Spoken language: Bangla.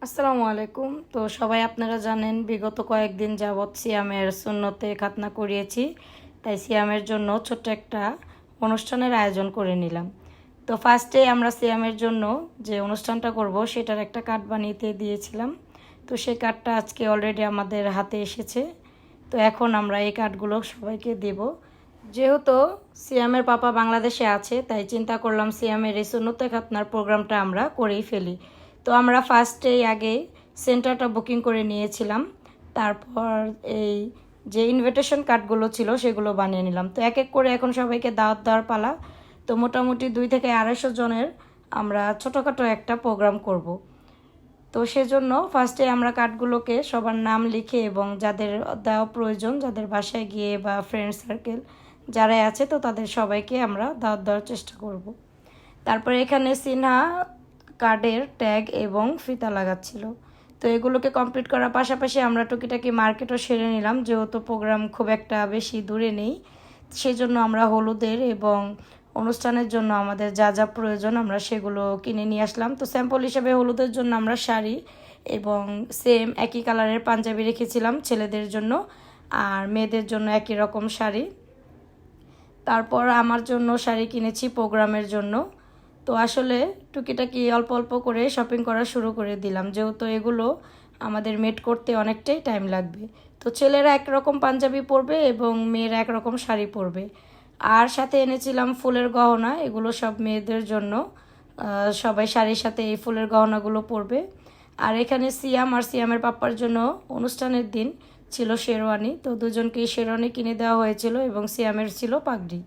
আসসালামু আলাইকুম। তো সবাই আপনারা জানেন বিগত কয়েকদিন যাবৎ সিয়ামের সুন্নতে খাতনা করিয়েছি, তাই সিয়ামের জন্য ছোট্ট একটা অনুষ্ঠানের আয়োজন করে নিলাম। তো ফার্স্টে আমরা সিয়ামের জন্য যে অনুষ্ঠানটা করব সেটার একটা কার্ড বানিয়ে দিয়েছিলাম। তো সেই কার্ডটা আজকে অলরেডি আমাদের হাতে এসেছে। তো এখন আমরা এই কার্ডগুলো সবাইকে দেব। যেহেতু সিয়ামের পাপা বাংলাদেশে আছে, তাই চিন্তা করলাম সিয়ামের এই সুন্নতে খাতনার প্রোগ্রামটা আমরা করেই ফেলি। তো আমরা ফার্স্টেই আগে সেন্টারটা বুকিং করে নিয়েছিলাম, তারপর এই যে ইনভিটেশন কার্ডগুলো ছিল সেগুলো বানিয়ে নিলাম। তো এক এক করে এখন সবাইকে দাওয়াত দেওয়ার পালা। তো মোটামুটি 200 থেকে 250 জনের আমরা ছোটোখাটো একটা প্রোগ্রাম করব। তো সেজন্য ফার্স্টে আমরা কার্ডগুলোকে সবার নাম লিখে এবং যাদের দেওয়া প্রয়োজন, যাদের বাসায় গিয়ে বা ফ্রেন্ড সার্কেল যারাই আছে, তো তাদের সবাইকে আমরা দাওয়াত দেওয়ার চেষ্টা করব। তারপরে এখানে সিনহা কার্ডের ট্যাগ এবং ফিতা লাগাচ্ছিল। তো এগুলোকে কমপ্লিট করার পাশাপাশি আমরা টুকিটাকি মার্কেটও সেরে নিলাম, যেহেতু প্রোগ্রাম খুব একটা বেশি দূরে নেই। সেজন্য আমরা হলুদের এবং অনুষ্ঠানের জন্য আমাদের যা যা প্রয়োজন আমরা সেগুলো কিনে নিয়ে আসলাম। তো স্যাম্পল হিসেবে হলুদের জন্য আমরা শাড়ি এবং সেম একই কালারের পাঞ্জাবি রেখেছিলাম ছেলেদের জন্য, আর মেয়েদের জন্য একই রকম শাড়ি। তারপর আমার জন্য শাড়ি কিনেছি প্রোগ্রামের জন্য। তো আসলে টুকিটাকি অল্প অল্প করে শপিং করা শুরু করে দিলাম, যেহেতু এগুলো আমাদের মেড করতে অনেকটাই টাইম লাগবে। তো ছেলেরা একরকম পাঞ্জাবি পরবে এবং মেয়েরা একরকম শাড়ি পরবে। আর সাথে এনেছিলাম ফুলের গহনা, এগুলো সব মেয়েদের জন্য। সবাই শাড়ির সাথে এই ফুলের গহনাগুলো পরবে। আর এখানে সিয়াম আর সিয়ামের পাপ্পার জন্য অনুষ্ঠানের দিন ছিল শেরওয়ানি, তো দুজনকেই শেরওয়ানি কিনে দেওয়া হয়েছিল এবং সিয়ামের ছিল পাগড়ি।